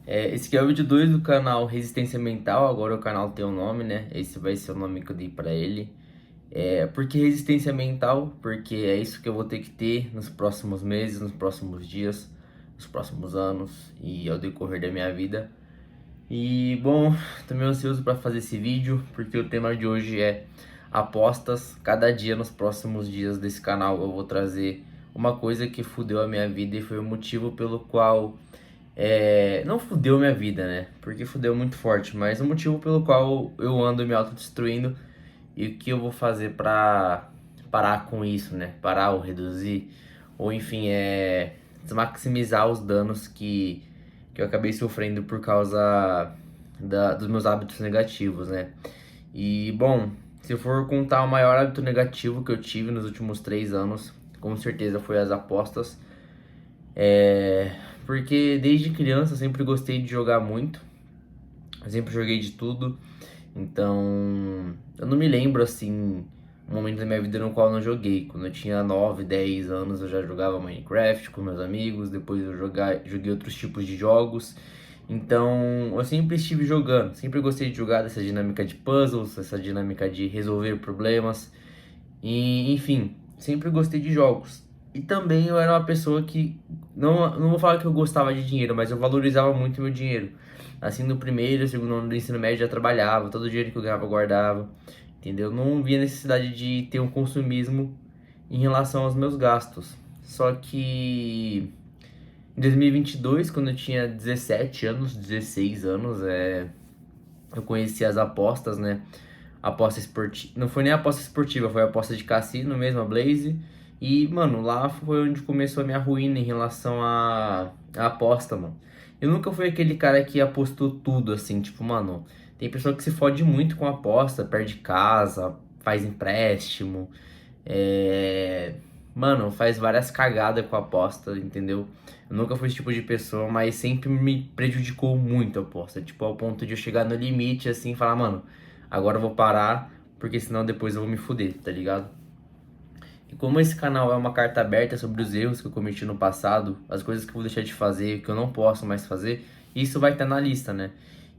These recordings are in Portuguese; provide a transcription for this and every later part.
Esse aqui é o vídeo 2 do canal Resistência Mental. Agora o canal tem um nome, né? Esse vai ser o nome que eu dei pra ele. Por que resistência mental? Porque é isso que eu vou ter que ter nos próximos meses, nos próximos dias, nos próximos anos e ao decorrer da minha vida. E bom, tô meio ansioso para fazer esse vídeo porque o tema de hoje é apostas. Cada dia nos próximos dias desse canal eu vou trazer uma coisa que fudeu a minha vida e foi o motivo pelo qual não fudeu minha vida, né? Porque fudeu muito forte, mas o motivo pelo qual eu ando me autodestruindo e o que eu vou fazer pra parar com isso, né? Parar ou reduzir, ou enfim, maximizar os danos que eu acabei sofrendo por causa dos meus hábitos negativos, né? E bom, se eu for contar o maior hábito negativo que eu tive nos últimos 3 anos, com certeza foi as apostas. Porque desde criança eu sempre gostei de jogar muito, eu sempre joguei de tudo, então eu não me lembro assim um momento da minha vida no qual eu não joguei. Quando eu tinha 9, 10 anos eu já jogava Minecraft com meus amigos, depois eu joguei outros tipos de jogos. Então eu sempre estive jogando, sempre gostei de jogar dessa dinâmica de puzzles, essa dinâmica de resolver problemas. E, enfim, sempre gostei de jogos. E também eu era uma pessoa que, não vou falar que eu gostava de dinheiro, mas eu valorizava muito meu dinheiro. Assim, no primeiro, segundo ano do ensino médio, eu já trabalhava, todo o dinheiro que eu ganhava eu guardava, entendeu? Não via necessidade de ter um consumismo em relação aos meus gastos. Só que em 2022, quando eu tinha 17 anos, 16 anos, eu conheci as apostas, né? Aposta esportiva. Não foi nem aposta esportiva, foi aposta de cassino mesmo, a Blaze. E, mano, lá foi onde começou a minha ruína em relação à aposta, mano. Eu nunca fui aquele cara que apostou tudo, assim, tipo, mano, tem pessoa que se fode muito com aposta, perde casa, faz empréstimo, é... mano, faz várias cagadas com aposta, entendeu? Eu nunca fui esse tipo de pessoa, mas sempre me prejudicou muito a aposta, tipo, ao ponto de eu chegar no limite, assim, e falar, mano, agora eu vou parar, porque senão depois eu vou me fuder, tá ligado? E como esse canal é uma carta aberta sobre os erros que eu cometi no passado, as coisas que eu vou deixar de fazer, que eu não posso mais fazer, isso vai estar na lista, né?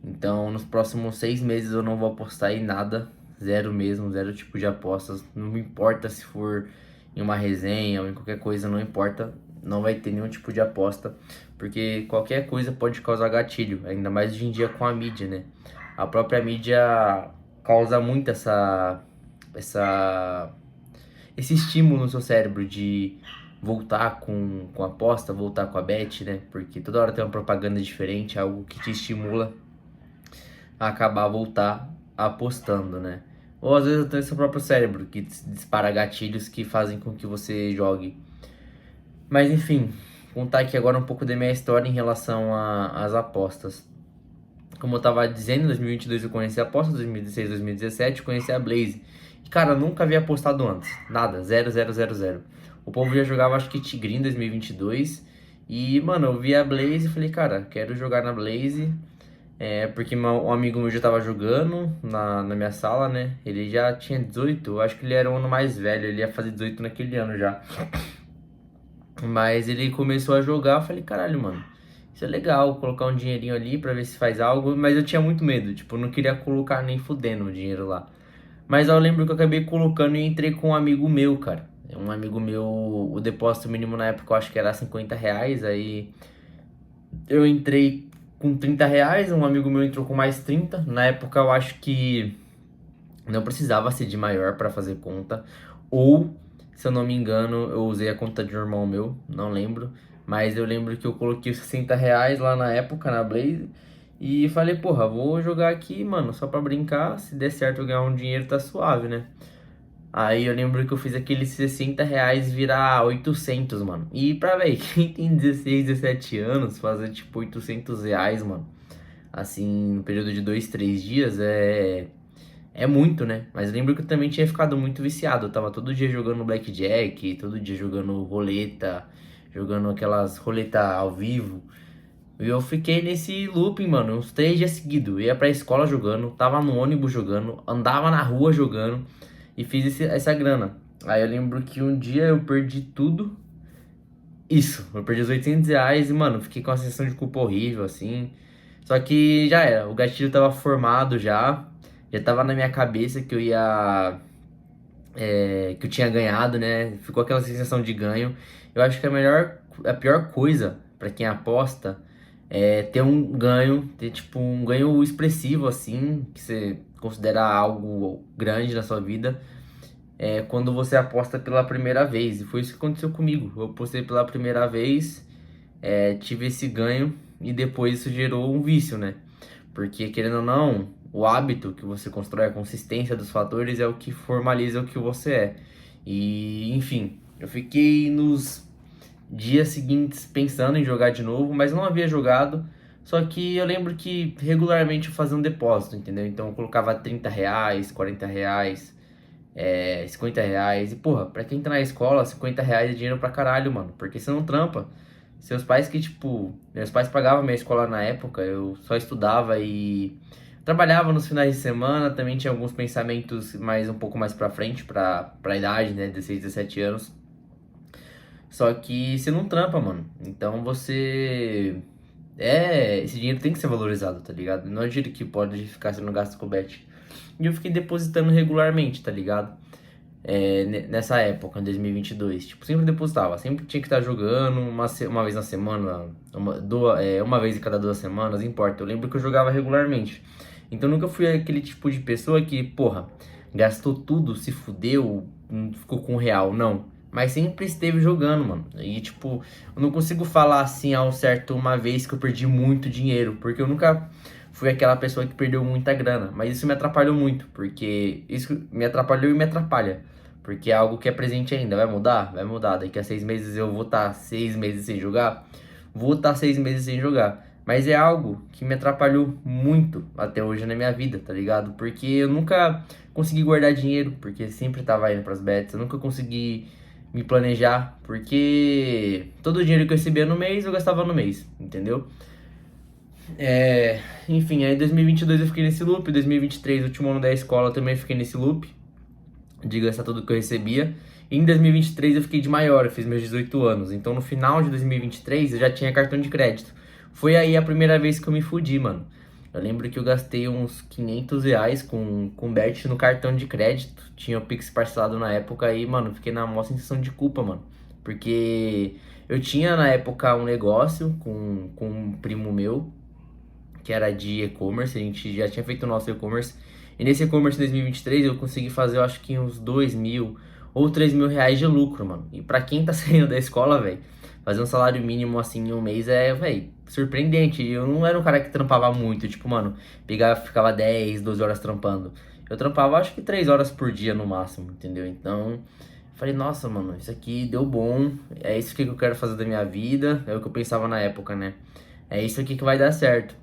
Então, nos próximos 6 meses eu não vou apostar em nada, zero mesmo, zero tipo de apostas. Não me importa se for em uma resenha ou em qualquer coisa, não importa, não vai ter nenhum tipo de aposta, porque qualquer coisa pode causar gatilho, ainda mais hoje em dia com a mídia, né? A própria mídia causa muito essa esse estímulo no seu cérebro de voltar com a aposta, voltar com a bet, né? Porque toda hora tem uma propaganda diferente, algo que te estimula a acabar voltar apostando, né? Ou às vezes até seu próprio cérebro que dispara gatilhos que fazem com que você jogue. Mas enfim, contar aqui agora um pouco da minha história em relação às apostas. Como eu tava dizendo, em 2022 eu conheci a aposta, 2016, 2017 eu conheci a Blaze. E, cara, eu nunca havia apostado antes. Nada, zero, zero, zero, zero. O povo já jogava, acho que Tigrinho em 2022. E, mano, eu vi a Blaze e falei, cara, quero jogar na Blaze. Porque um amigo meu já tava jogando na minha sala, né? Ele já tinha 18, eu acho que ele era um ano mais velho, ele ia fazer 18 naquele ano já. Mas ele começou a jogar, eu falei, caralho, mano, isso é legal, colocar um dinheirinho ali pra ver se faz algo. Mas eu tinha muito medo, tipo, eu não queria colocar nem fudendo o dinheiro lá. Mas eu lembro que eu acabei colocando e entrei com um amigo meu, cara. Um amigo meu, o depósito mínimo na época eu acho que era R$ 50, aí eu entrei com R$ 30, um amigo meu entrou com mais 30. Na época eu acho que não precisava ser de maior para fazer conta. Ou, se eu não me engano, eu usei a conta de um irmão meu, não lembro. Mas eu lembro que eu coloquei os R$ 60 lá na época, na Blaze. E falei, porra, vou jogar aqui, mano, só pra brincar. Se der certo eu ganhar um dinheiro, tá suave, né? Aí eu lembro que eu fiz aqueles R$ 60 virar 800, mano. E véi, quem tem 16, 17 anos, fazer tipo R$ 800, mano. Assim, no período de 2, 3 dias é muito, né? Mas lembro que eu também tinha ficado muito viciado. Eu tava todo dia jogando Blackjack, todo dia jogando roleta, jogando aquelas roleta ao vivo. E eu fiquei nesse looping, mano, uns 3 dias seguidos. Eu ia pra escola jogando, tava no ônibus jogando, andava na rua jogando e fiz essa grana. Aí eu lembro que um dia eu perdi tudo. Eu perdi os R$ 800 e, mano, fiquei com uma sensação de culpa horrível, assim. Só que já era, o gatilho tava formado já tava na minha cabeça que eu ia, que eu tinha ganhado, né? Ficou aquela sensação de ganho. Eu acho que a pior coisa pra quem aposta é ter um ganho, ter tipo um ganho expressivo assim, que você considera algo grande na sua vida, quando você aposta pela primeira vez. E foi isso que aconteceu comigo. Eu apostei pela primeira vez, tive esse ganho e depois isso gerou um vício, né? Porque, querendo ou não, o hábito que você constrói, a consistência dos fatores é o que formaliza o que você é. E, enfim, eu fiquei nos dias seguintes pensando em jogar de novo, mas não havia jogado. Só que eu lembro que regularmente eu fazia um depósito, entendeu? Então eu colocava R$ 30, R$ 40, 50 reais. E, porra, pra quem tá na escola, R$ 50 é dinheiro pra caralho, mano. Porque você não trampa. Seus pais que, tipo, meus pais pagavam minha escola na época, eu só estudava e trabalhava nos finais de semana, também tinha alguns pensamentos mais um pouco mais pra frente, pra idade, né, 16, 17 anos. Só que você não trampa, mano. Então você. Esse dinheiro tem que ser valorizado, tá ligado? Não é dinheiro que pode ficar sendo gasto com bet. E eu fiquei depositando regularmente, tá ligado? Nessa época, em 2022. Tipo, sempre depositava, sempre tinha que estar jogando uma vez na semana, uma vez em cada 2 semanas, não importa. Eu lembro que eu jogava regularmente. Então nunca fui aquele tipo de pessoa que, porra, gastou tudo, se fudeu, não ficou com real, não. Mas sempre esteve jogando, mano. E tipo, eu não consigo falar assim ao certo uma vez que eu perdi muito dinheiro, porque eu nunca fui aquela pessoa que perdeu muita grana. Mas isso me atrapalhou muito, porque isso me atrapalhou e me atrapalha. Porque é algo que é presente ainda. Vai mudar? Vai mudar. Daqui a 6 meses eu vou estar 6 meses sem jogar? Vou estar 6 meses sem jogar. Mas é algo que me atrapalhou muito até hoje na minha vida, tá ligado? Porque eu nunca consegui guardar dinheiro, porque sempre tava indo pras bets. Eu nunca consegui me planejar, porque todo o dinheiro que eu recebia no mês eu gastava no mês, entendeu? Enfim, aí em 2022 eu fiquei nesse loop, 2023, último ano da escola, eu também fiquei nesse loop de gastar tudo que eu recebia. E em 2023 eu fiquei de maior, eu fiz meus 18 anos. Então no final de 2023 eu já tinha cartão de crédito. Foi aí a primeira vez que eu me fudi, mano. Eu lembro que eu gastei uns R$ 500 com bet no cartão de crédito. Tinha o Pix parcelado na época e, mano, fiquei na maior sensação de culpa, mano. Porque eu tinha na época um negócio com um primo meu, que era de e-commerce, a gente já tinha feito o nosso e-commerce. E nesse e-commerce 2023 eu consegui fazer, eu acho que uns 2.000 ou R$ 3.000 de lucro, mano. E pra quem tá saindo da escola, velho, fazer um salário mínimo assim em um mês é, velho, surpreendente. E eu não era um cara que trampava muito, tipo, mano, pegava, ficava 10, 12 horas trampando. Eu trampava acho que 3 horas por dia no máximo, entendeu? Então, falei, nossa, mano, isso aqui deu bom, é isso que eu quero fazer da minha vida, é o que eu pensava na época, né? É isso aqui que vai dar certo.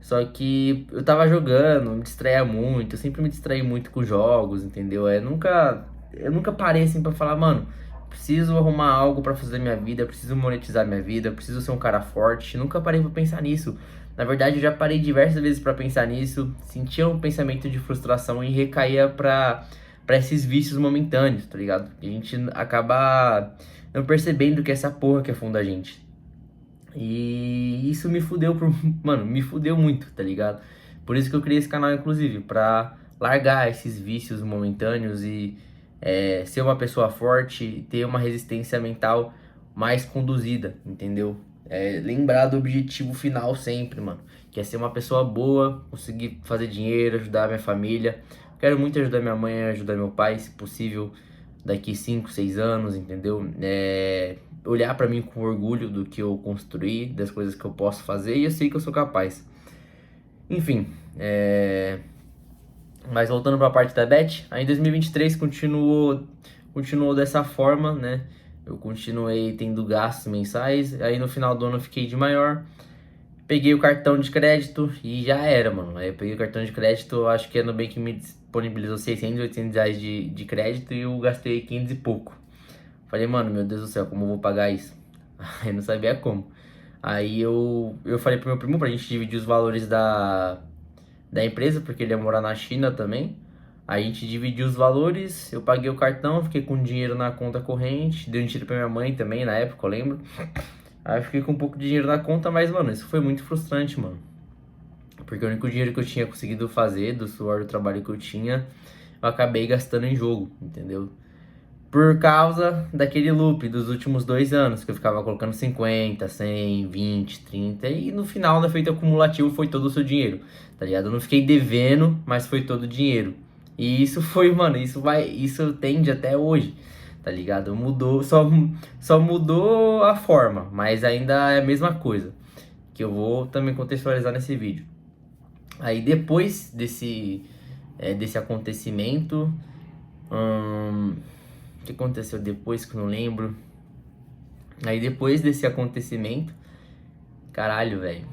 Só que eu tava jogando, me distraía muito, eu sempre me distraí muito com jogos, entendeu? Eu nunca parei assim pra falar, mano, preciso arrumar algo pra fazer da minha vida, preciso monetizar minha vida, preciso ser um cara forte. Nunca parei pra pensar nisso. Na verdade, eu já parei diversas vezes pra pensar nisso, sentia um pensamento de frustração e recaía pra esses vícios momentâneos, tá ligado? E a gente acaba não percebendo que é essa porra que afunda a gente. E isso me fudeu Mano, me fudeu muito, tá ligado? Por isso que eu criei esse canal, inclusive, pra largar esses vícios momentâneos e ser uma pessoa forte, ter uma resistência mental mais conduzida, entendeu? Lembrar do objetivo final sempre, mano. Que é ser uma pessoa boa, conseguir fazer dinheiro, ajudar a minha família. Quero muito ajudar minha mãe, ajudar meu pai, se possível, daqui 5, 6 anos, entendeu? Olhar pra mim com orgulho do que eu construí, das coisas que eu posso fazer e eu sei que eu sou capaz. Enfim, mas voltando pra parte da bet, aí em 2023 continuou dessa forma, né? Eu continuei tendo gastos mensais, aí no final do ano eu fiquei de maior. Peguei o cartão de crédito e já era, mano. Aí eu peguei o cartão de crédito, eu acho que a Nubank me disponibilizou 600, R$ 800 de crédito e eu gastei 500 e pouco. Falei, mano, meu Deus do céu, como eu vou pagar isso? Aí não sabia como. Aí eu falei pro meu primo pra gente dividir os valores da empresa, porque ele ia morar na China também. Aí a gente dividiu os valores, eu paguei o cartão, fiquei com dinheiro na conta corrente, dei um dinheiro pra minha mãe também, na época, eu lembro. Aí eu fiquei com um pouco de dinheiro na conta, mas, mano, isso foi muito frustrante, mano. Porque o único dinheiro que eu tinha conseguido fazer, do suor do trabalho que eu tinha, eu acabei gastando em jogo, entendeu? Por causa daquele loop dos últimos 2 anos, que eu ficava colocando 50, 100, 20, 30, e no final, no efeito acumulativo, foi todo o seu dinheiro, tá ligado? Eu não fiquei devendo, mas foi todo o dinheiro. E isso foi, mano, isso tende até hoje, tá ligado? Mudou, só mudou a forma, mas ainda é a mesma coisa, que eu vou também contextualizar nesse vídeo. Aí depois desse acontecimento, o que aconteceu depois que eu não lembro? Aí depois desse acontecimento, caralho, velho.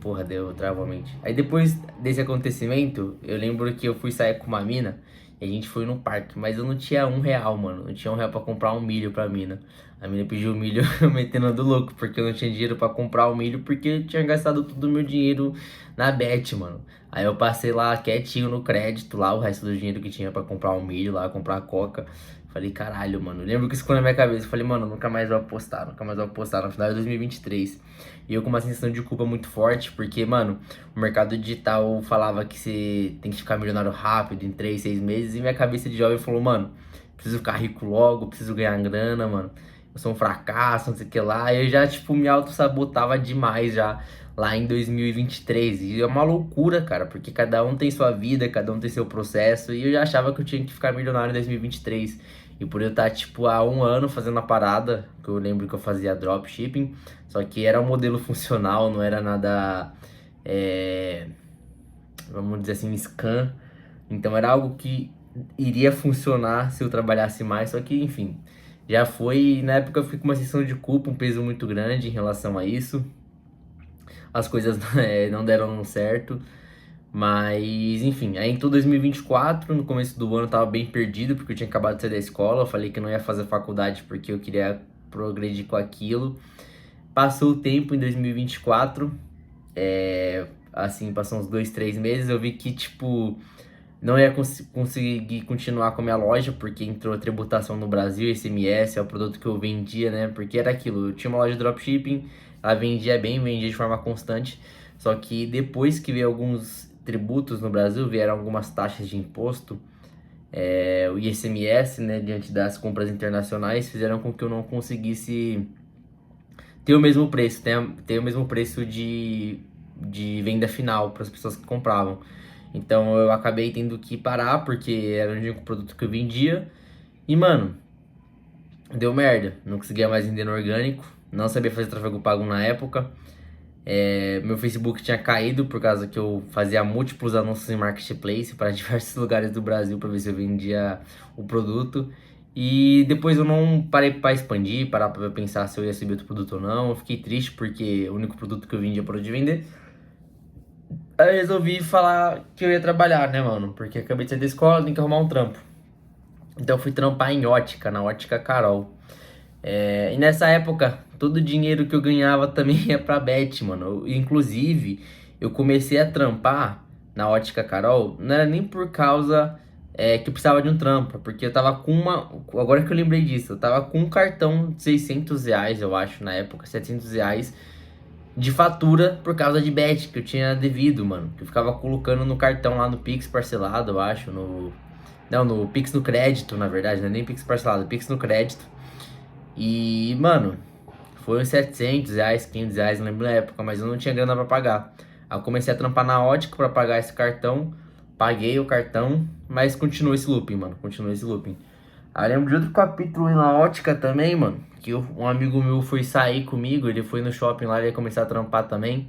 Porra, deu travamente. Aí depois desse acontecimento, eu lembro que eu fui sair com uma mina e a gente foi no parque, mas eu não tinha R$ 1, mano. Não tinha R$ 1 pra comprar um milho pra mina. A mina pediu milho metendo do louco, porque eu não tinha dinheiro pra comprar o milho, porque eu tinha gastado todo o meu dinheiro na Bet, mano. Aí eu passei lá quietinho no crédito, lá o resto do dinheiro que tinha pra comprar o milho, lá comprar a coca. Falei, caralho, mano. Eu lembro que isso ficou na minha cabeça. Eu falei, mano, nunca mais vou apostar, nunca mais vou apostar. No final de 2023. E eu com uma sensação de culpa muito forte, porque, mano, o mercado digital falava que você tem que ficar milionário rápido, em 3, 6 meses. E minha cabeça de jovem falou, mano, preciso ficar rico logo, preciso ganhar grana, mano. Eu sou um fracasso, não sei o que lá. E eu já, tipo, me auto-sabotava demais já lá em 2023. E é uma loucura, cara, porque cada um tem sua vida, cada um tem seu processo. E eu já achava que eu tinha que ficar milionário em 2023. E por eu estar, tipo, há 1 ano fazendo a parada, que eu lembro que eu fazia dropshipping, só que era um modelo funcional, não era nada, vamos dizer assim, scam. Então era algo que iria funcionar se eu trabalhasse mais, só que, enfim, já foi. Na época eu fiquei com uma sensação de culpa, um peso muito grande em relação a isso. As coisas não deram certo. Mas, enfim, aí em 2024, no começo do ano, eu tava bem perdido, porque eu tinha acabado de sair da escola. Eu falei que eu não ia fazer faculdade porque eu queria progredir com aquilo. Passou o tempo em 2024, assim, passou uns 2, 3 meses. Eu vi que, tipo, não ia conseguir continuar com a minha loja, porque entrou a tributação no Brasil, ICMS, é o produto que eu vendia, né? Porque era aquilo, eu tinha uma loja de dropshipping, ela vendia bem, vendia de forma constante. Só que depois que veio alguns tributos no Brasil, vieram algumas taxas de imposto, o ICMS, né, diante das compras internacionais, fizeram com que eu não conseguisse ter o mesmo preço, ter o mesmo preço de venda final para as pessoas que compravam. Então eu acabei tendo que parar, porque era o único produto que eu vendia. E, mano, deu merda. Não conseguia mais vender no orgânico, não sabia fazer tráfego pago na época. Meu Facebook tinha caído por causa que eu fazia múltiplos anúncios em marketplace para diversos lugares do Brasil para ver se eu vendia o produto. E depois eu não parei para expandir, parar para pensar se eu ia subir outro produto ou não. Eu fiquei triste porque o único produto que eu vendia para de vender. Aí eu resolvi falar que eu ia trabalhar, né, mano? Porque acabei de sair da escola, tem que arrumar um trampo. Então eu fui trampar em ótica, na Ótica Carol. E nessa época, todo o dinheiro que eu ganhava também ia pra Bet, mano. Inclusive, eu comecei a trampar na Ótica Carol, não era nem por causa que eu precisava de um trampo, porque eu tava com uma. Agora que eu lembrei disso, eu tava com um cartão de R$ 600, eu acho, na época, R$ 700 de fatura por causa de Bet, que eu tinha devido, mano. Que eu ficava colocando no cartão lá no Pix parcelado, eu acho, Não, no Pix no crédito, na verdade, não é nem Pix parcelado, Pix no crédito. E, mano, foi uns R$ 700, R$ 500, não lembro na época, mas eu não tinha grana pra pagar. Aí eu comecei a trampar na ótica pra pagar esse cartão, paguei o cartão, mas continuou esse looping, mano, continuou esse looping. Aí eu lembro de outro capítulo na ótica também, mano, que um amigo meu foi sair comigo, ele foi no shopping lá, ele ia começar a trampar também.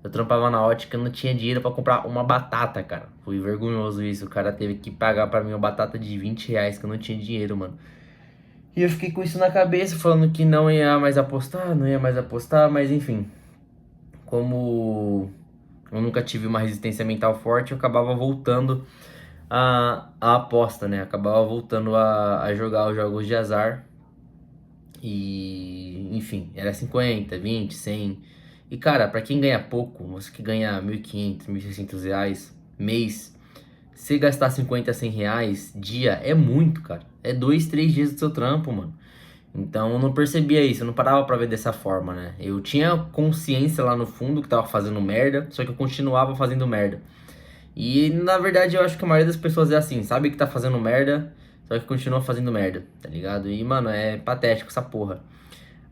Eu trampava na ótica, eu não tinha dinheiro pra comprar uma batata, cara. Foi vergonhoso isso, o cara teve que pagar pra mim uma batata de R$ 20, que eu não tinha dinheiro, mano. E eu fiquei com isso na cabeça, falando que não ia mais apostar, não ia mais apostar, mas enfim. Como eu nunca tive uma resistência mental forte, eu acabava voltando a aposta, né? Acabava voltando a jogar os jogos de azar. E, enfim, era 50, 20, 100. E, cara, pra quem ganha pouco, você que ganha 1.500, R$ 1.600 mês, se gastar 50, R$ 100 dia, é muito, cara. É 2, 3 dias do seu trampo, mano. Então eu não percebia isso, eu não parava pra ver dessa forma, né? Eu tinha consciência lá no fundo que tava fazendo merda, só que eu continuava fazendo merda. E na verdade eu acho que a maioria das pessoas é assim, sabe que tá fazendo merda, só que continua fazendo merda, tá ligado? E mano, é patético essa porra.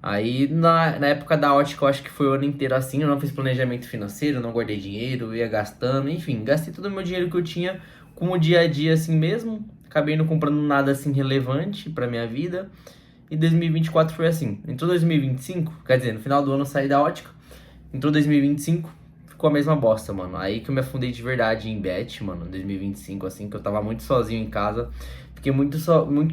Aí na época da ótica eu acho que foi o ano inteiro assim, eu não fiz planejamento financeiro, não guardei dinheiro, eu ia gastando, enfim, gastei todo o meu dinheiro que eu tinha com o dia a dia assim mesmo. Acabei não comprando nada assim relevante pra minha vida. E 2024 foi assim. Entrou 2025, quer dizer, no final do ano eu saí da ótica. Entrou 2025, ficou a mesma bosta, mano. Aí que eu me afundei de verdade em bet, mano, em 2025, assim, que eu tava muito sozinho em casa. Fiquei muito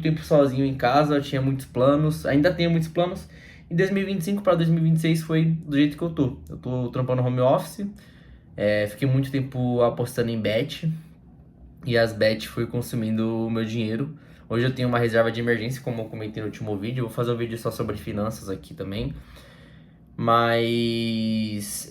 tempo sozinho em casa, eu tinha muitos planos, ainda tenho muitos planos. E 2025 para 2026 foi do jeito que eu tô. Eu tô trampando home office, fiquei muito tempo apostando em bet. E as bet foi consumindo o meu dinheiro. Hoje eu tenho uma reserva de emergência, como eu comentei no último vídeo. Eu vou fazer um vídeo só sobre finanças aqui também. Mas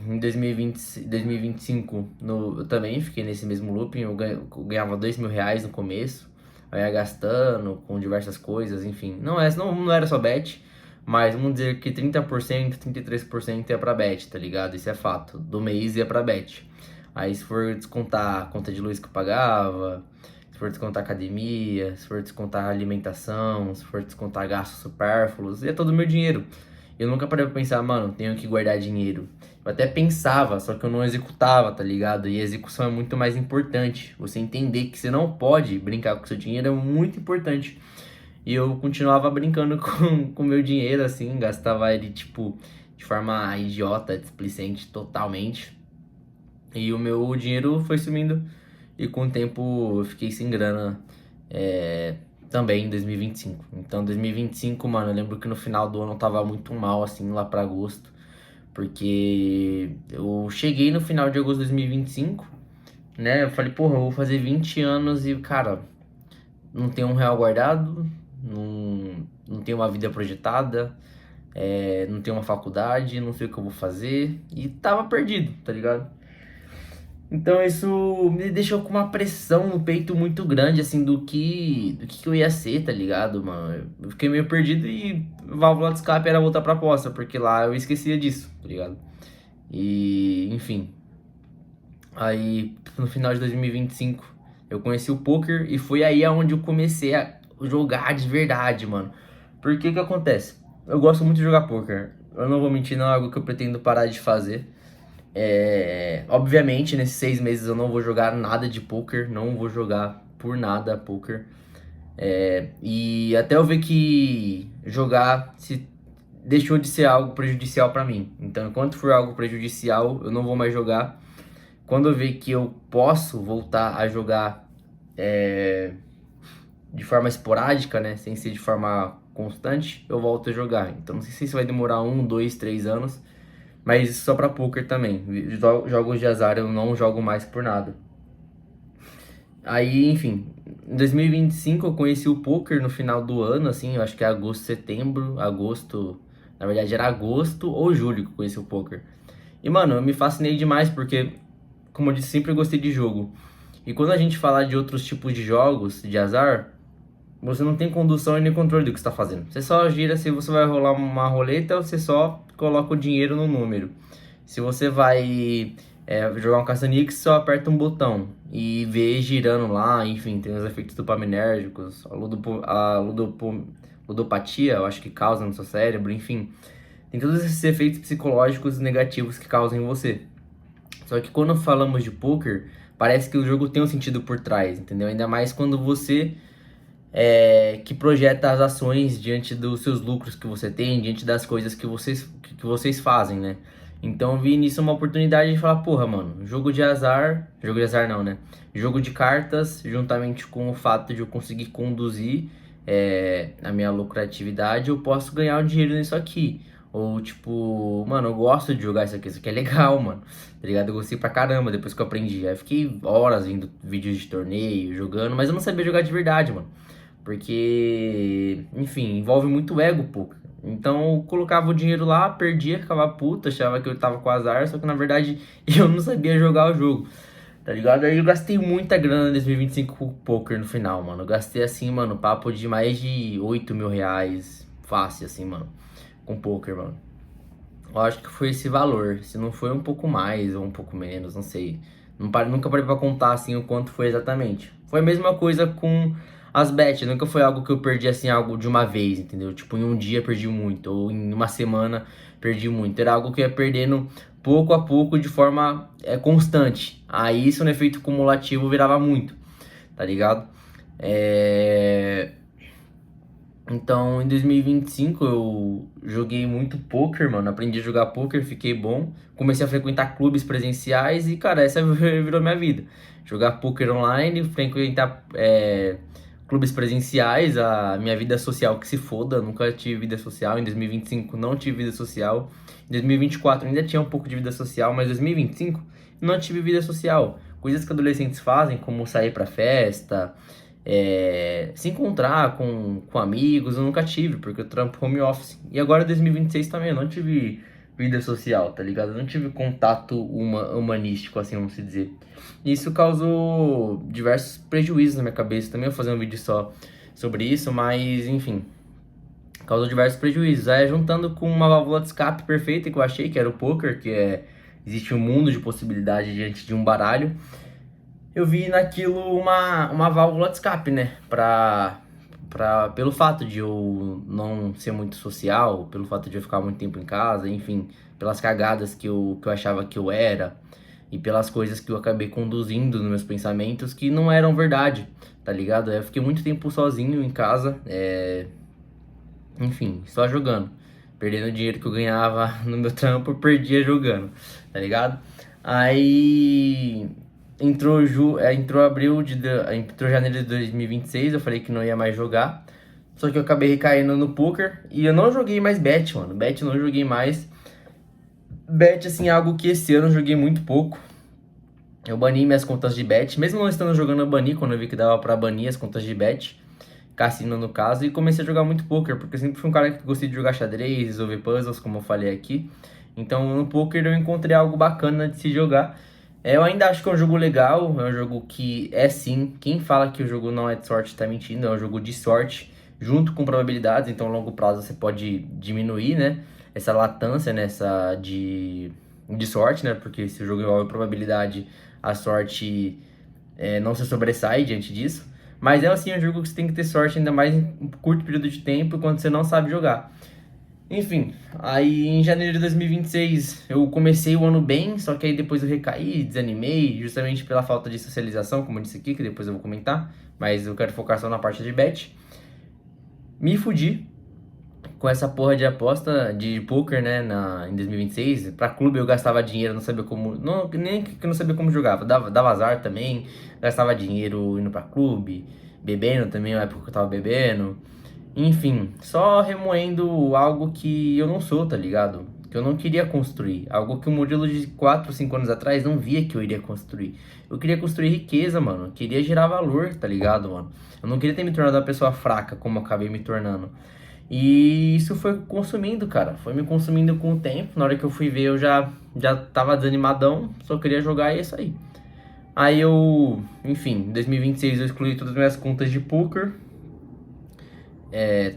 em 2020, 2025 eu também fiquei nesse mesmo looping. Eu ganhava R$ 2.000 no começo. Eu ia gastando com diversas coisas, enfim. Não era só bet, mas vamos dizer que 30%, 33% ia pra bet, tá ligado? Isso é fato. Do mês ia pra bet. Aí se for descontar a conta de luz que eu pagava, se for descontar academia, se for descontar alimentação, se for descontar gastos supérfluos, ia todo o meu dinheiro. Eu nunca parei pra pensar, mano, tenho que guardar dinheiro. Eu até pensava, só que eu não executava, tá ligado? E a execução é muito mais importante. Você entender que você não pode brincar com seu dinheiro é muito importante. E eu continuava brincando com o meu dinheiro, assim, gastava ele, tipo, de forma idiota, displicente, totalmente. E o meu dinheiro foi sumindo. E com o tempo eu fiquei sem grana também em 2025. Então 2025, mano, eu lembro que no final do ano eu tava muito mal, assim, lá pra agosto. Porque eu cheguei no final de agosto de 2025, né? Eu falei, porra, eu vou fazer 20 anos e, cara, não tenho R$ 1 guardado, não tenho uma vida projetada, não tenho uma faculdade, não sei o que eu vou fazer. E tava perdido, tá ligado? Então isso me deixou com uma pressão no peito muito grande, assim, do que eu ia ser, tá ligado, mano? Eu fiquei meio perdido e válvula de escape era voltar pra aposta, porque lá eu esquecia disso, tá ligado? E, enfim. Aí, no final de 2025, eu conheci o poker e foi aí aonde eu comecei a jogar de verdade, mano. Porque que acontece? Eu gosto muito de jogar poker. Eu não vou mentir, não é algo que eu pretendo parar de fazer. Obviamente, nesses 6 meses eu não vou jogar nada de poker, não vou jogar por nada poker. E até eu ver que jogar se deixou de ser algo prejudicial pra mim. Então, enquanto for algo prejudicial, eu não vou mais jogar. Quando eu ver que eu posso voltar a jogar de forma esporádica, né, sem ser de forma constante, eu volto a jogar. Então, não sei se isso vai demorar 1, 2, 3 anos. Mas isso só pra poker também. Jogos de azar eu não jogo mais por nada. Aí, enfim, em 2025 eu conheci o poker no final do ano, assim, eu acho que é agosto, setembro, agosto, na verdade era agosto ou julho que eu conheci o poker. E, mano, eu me fascinei demais porque, como eu disse, sempre gostei de jogo. E quando a gente falar de outros tipos de jogos de azar, você não tem condução e nem controle do que está fazendo. Você só gira se você vai rolar uma roleta, você só coloca o dinheiro no número. Se você vai jogar um caça-níqueis, só aperta um botão e vê girando lá, enfim, tem os efeitos dopaminérgicos, ludopatia, eu acho que causa no seu cérebro, enfim. Tem todos esses efeitos psicológicos negativos que causam em você. Só que quando falamos de poker, parece que o jogo tem um sentido por trás, entendeu? Ainda mais quando você que projeta as ações diante dos seus lucros que você tem, diante das coisas que vocês fazem, né? Então eu vi nisso uma oportunidade de falar, porra, mano, jogo de azar não, né? Jogo de cartas, juntamente com o fato de eu conseguir conduzir a minha lucratividade, eu posso ganhar um dinheiro nisso aqui. Ou tipo, mano, eu gosto de jogar isso aqui é legal, mano. Tá ligado? Eu gostei pra caramba depois que eu aprendi. Aí eu fiquei horas vendo vídeos de torneio, jogando, mas eu não sabia jogar de verdade, mano. Porque, enfim, envolve muito ego, pô. Então eu colocava o dinheiro lá, perdia, ficava puto, achava que eu tava com azar, só que na verdade eu não sabia jogar o jogo. tá ligado? Aí eu gastei muita grana em 2025 com poker no final, mano. Eu gastei assim, mano, papo de mais de 8 mil reais, fácil assim, mano, com poker, mano. Eu acho que foi esse valor, se não foi um pouco mais ou um pouco menos, não sei. Nunca parei pra contar assim o quanto foi exatamente. Foi a mesma coisa com as bets, nunca foi algo que eu perdi assim, algo de uma vez, entendeu? Tipo, em um dia perdi muito, ou em uma semana perdi muito. Era algo que eu ia perdendo pouco a pouco de forma constante. Aí isso no efeito cumulativo virava muito, tá ligado? É... Então, em 2025 eu joguei muito poker, mano. Aprendi a jogar poker, fiquei bom. Comecei a frequentar clubes presenciais e, cara, essa virou minha vida. Jogar poker online, frequentar clubes presenciais, a minha vida social que se foda. Nunca tive vida social. Em 2025 não tive vida social. Em 2024 ainda tinha um pouco de vida social, mas em 2025 não tive vida social. Coisas que adolescentes fazem, como sair pra festa, se encontrar com amigos, eu nunca tive, porque eu trampo home office. E agora em 2026 também, eu não tive vida social, tá ligado? Eu não tive contato humanístico, assim, vamos dizer. Isso causou diversos prejuízos na minha cabeça. Também vou fazer um vídeo só sobre isso, mas enfim, causou diversos prejuízos. Aí juntando com uma válvula de escape perfeita que eu achei, que era o poker, existe um mundo de possibilidades diante de um baralho. Eu vi naquilo uma válvula de escape, né? Pelo fato de eu não ser muito social, pelo fato de eu ficar muito tempo em casa, enfim, pelas cagadas que eu achava que eu era e pelas coisas que eu acabei conduzindo nos meus pensamentos que não eram verdade, tá ligado? Eu fiquei muito tempo sozinho em casa, enfim, só jogando. Perdendo o dinheiro que eu ganhava no meu trampo, eu perdia jogando, tá ligado? Aí entrou entrou janeiro de 2026, eu falei que não ia mais jogar. Só que eu acabei recaindo no poker e eu não joguei mais bet, mano. Bet eu não joguei mais. Bet, assim, é algo que esse ano eu joguei muito pouco. Eu bani minhas contas de bet, mesmo não estando jogando, eu bani quando eu vi que dava pra banir as contas de bet. Cassino no caso, e comecei a jogar muito poker, porque eu sempre fui um cara que gostei de jogar xadrez, resolver puzzles, como eu falei aqui. Então no poker eu encontrei algo bacana de se jogar. Eu ainda acho que é um jogo legal, é um jogo que é sim, quem fala que o jogo não é de sorte tá mentindo, é um jogo de sorte, junto com probabilidades, então a longo prazo você pode diminuir, né, essa latância nessa de sorte, né, porque se o jogo envolve probabilidade, a sorte não se sobressai diante disso. Mas é assim um jogo que você tem que ter sorte, ainda mais em um curto período de tempo, quando você não sabe jogar. Enfim, aí em janeiro de 2026 eu comecei o ano bem, só que aí depois eu recaí, desanimei, justamente pela falta de socialização, como eu disse aqui, que depois eu vou comentar, mas eu quero focar só na parte de bet. Me fudi com essa porra de aposta de poker, né, em 2026. Pra clube eu gastava dinheiro, não sabia como, não, nem que eu não sabia como jogava, dava azar também, gastava dinheiro indo pra clube, bebendo também, na época que eu tava bebendo. Enfim, só remoendo algo que eu não sou, tá ligado? Que eu não queria construir. Algo que o modelo de 4, 5 anos atrás não via que eu iria construir. Eu queria construir riqueza, mano. Eu queria gerar valor, tá ligado, mano? Eu não queria ter me tornado uma pessoa fraca como eu acabei me tornando. E isso foi consumindo, cara. Foi me consumindo com o tempo. Na hora que eu fui ver, eu já tava desanimadão. Só queria jogar e é isso aí. Aí eu, enfim, em 2026 eu excluí todas as minhas contas de poker.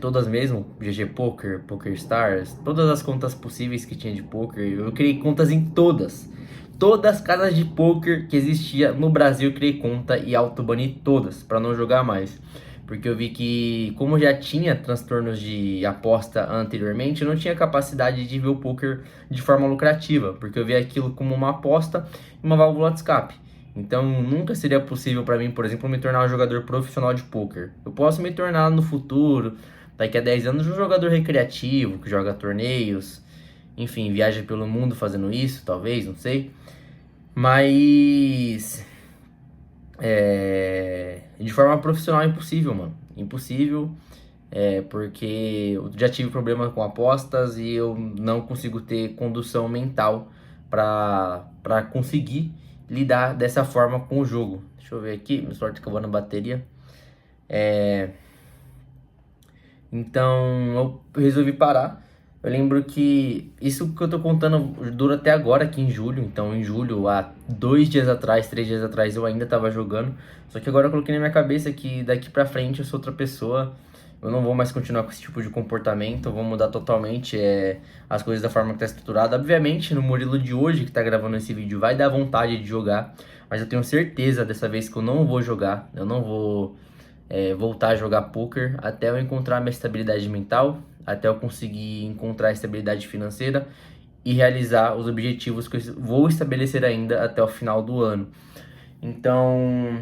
Todas mesmo, GG Poker, PokerStars, todas as contas possíveis que tinha de poker, eu criei contas em todas. Todas as casas de poker que existia no Brasil eu criei conta e autobani todas, para não jogar mais. Porque eu vi que, como já tinha transtornos de aposta anteriormente, eu não tinha capacidade de ver o poker de forma lucrativa, porque eu via aquilo como uma aposta e uma válvula de escape. Então nunca seria possível para mim, por exemplo, me tornar um jogador profissional de poker. Eu posso me tornar no futuro, daqui a 10 anos, um jogador recreativo que joga torneios, enfim, viaja pelo mundo fazendo isso, talvez, não sei. Mas de forma profissional é impossível, mano. Impossível, porque eu já tive problema com apostas e eu não consigo ter condução mental para conseguir lidar dessa forma com o jogo. Deixa eu ver aqui, meu celular tá acabando a bateria. Então eu resolvi parar. Eu lembro que isso que eu tô contando dura até agora, aqui em julho. Então, em julho, há 2 dias atrás, 3 dias atrás, eu ainda tava jogando. Só que agora eu coloquei na minha cabeça que daqui pra frente eu sou outra pessoa. Eu não vou mais continuar com esse tipo de comportamento. Eu vou mudar totalmente as coisas da forma que tá estruturada. Obviamente, no Murilo de hoje, que tá gravando esse vídeo, vai dar vontade de jogar. Mas eu tenho certeza dessa vez que eu não vou jogar. Eu não vou voltar a jogar poker até eu encontrar minha estabilidade mental, até eu conseguir encontrar a estabilidade financeira e realizar os objetivos que eu vou estabelecer ainda até o final do ano. Então,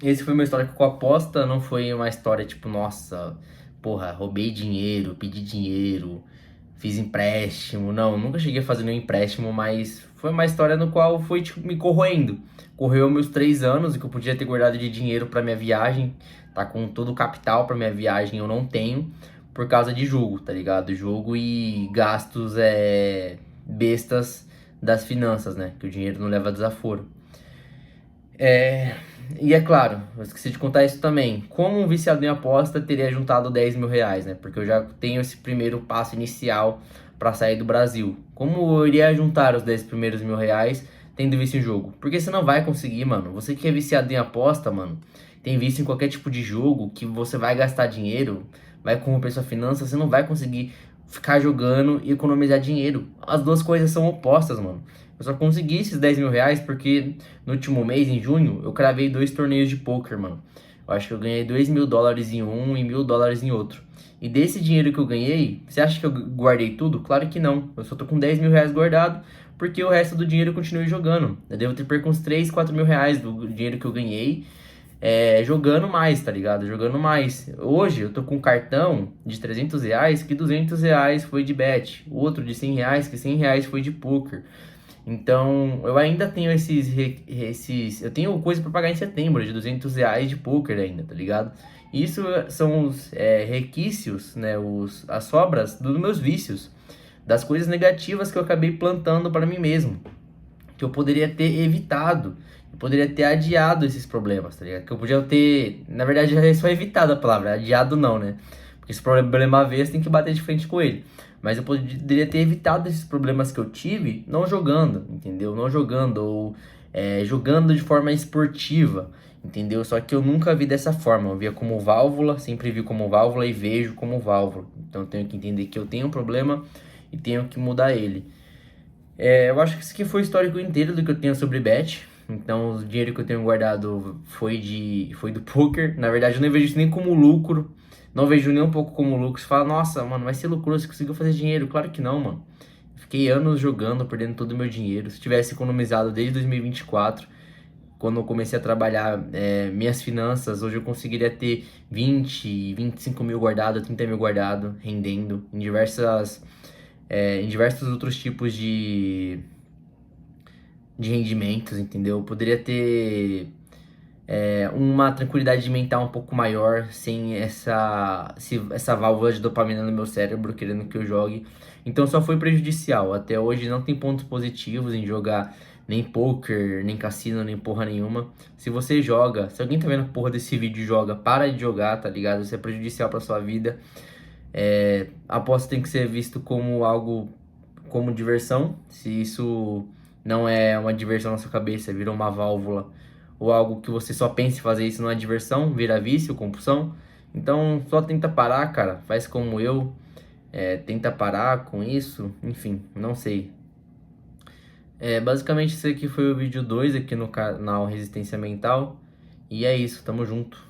esse foi uma história com aposta, não foi uma história tipo, nossa, porra, roubei dinheiro, pedi dinheiro, fiz empréstimo. Não, nunca cheguei a fazer nenhum empréstimo, mas foi uma história no qual foi tipo, me corroendo. Correu meus 3 anos e que eu podia ter guardado de dinheiro para minha viagem, tá com todo o capital para minha viagem, eu não tenho, por causa de jogo, tá ligado? Jogo e gastos bestas das finanças, né? Que o dinheiro não leva desaforo. E é claro, eu esqueci de contar isso também. Como um viciado em aposta, teria juntado 10 mil reais, né? Porque eu já tenho esse primeiro passo inicial para sair do Brasil. Como eu iria juntar os 10 primeiros mil reais tendo vício em jogo? Porque você não vai conseguir, mano. Você que é viciado em aposta, mano, tem vício em qualquer tipo de jogo que você vai gastar dinheiro, vai corromper sua finança, você não vai conseguir ficar jogando e economizar dinheiro. As duas coisas são opostas, mano. Eu só consegui esses 10 mil reais porque no último mês, em junho, eu cravei 2 torneios de poker, mano. Eu acho que eu ganhei 2 mil dólares em um e 1.000 dólares em outro. E desse dinheiro que eu ganhei, você acha que eu guardei tudo? Claro que não. Eu só tô com 10 mil reais guardado porque o resto do dinheiro eu continuei jogando. Eu devo ter perco uns 3, 4 mil reais do dinheiro que eu ganhei jogando mais, tá ligado? Jogando mais. Hoje eu tô com um cartão de 300 reais que 200 reais foi de bet. Outro de 100 reais que 100 reais foi de poker. Então, eu ainda tenho esses. Eu tenho coisa pra pagar em setembro, de 200 reais de poker ainda, tá ligado? Isso são os requisitos, né? As sobras dos meus vícios, das coisas negativas que eu acabei plantando para mim mesmo, que eu poderia ter evitado, eu poderia ter adiado esses problemas, tá ligado? Que eu podia ter, na verdade, já é só evitado a palavra, adiado não, né? Porque se o problema veio, você tem que bater de frente com ele. Mas eu poderia ter evitado esses problemas que eu tive não jogando, entendeu? Não jogando ou jogando de forma esportiva, entendeu? Só que eu nunca vi dessa forma. Eu via como válvula, sempre vi como válvula e vejo como válvula. Então eu tenho que entender que eu tenho um problema e tenho que mudar ele. Eu acho que isso aqui foi o histórico inteiro do que eu tenho sobre bet. Então, o dinheiro que eu tenho guardado foi do poker. Na verdade, eu não vejo isso nem como lucro. Não vejo nem um pouco como lucro. Você fala, nossa, mano, vai ser loucura, você conseguiu fazer dinheiro. Claro que não, mano. Fiquei anos jogando, perdendo todo o meu dinheiro. Se tivesse economizado desde 2024, quando eu comecei a trabalhar minhas finanças, hoje eu conseguiria ter 20, 25 mil guardado, 30 mil guardado, rendendo em diversos outros tipos de rendimentos, entendeu? Eu poderia ter uma tranquilidade mental um pouco maior sem essa válvula de dopamina no meu cérebro querendo que eu jogue. Então só foi prejudicial. Até hoje não tem pontos positivos em jogar nem poker, nem cassino, nem porra nenhuma. Se você joga, se alguém tá vendo a porra desse vídeo e joga, para de jogar, tá ligado? Isso é prejudicial pra sua vida. A aposta tem que ser visto como algo, como diversão. Se isso não é uma diversão na sua cabeça, virou uma válvula ou algo que você só pensa em fazer, isso não é diversão, vira vício, compulsão. Então só tenta parar, cara. Faz como eu. Tenta parar com isso. Enfim, não sei. Basicamente esse aqui foi o vídeo 2 aqui no canal Resistência Mental. E é isso, tamo junto.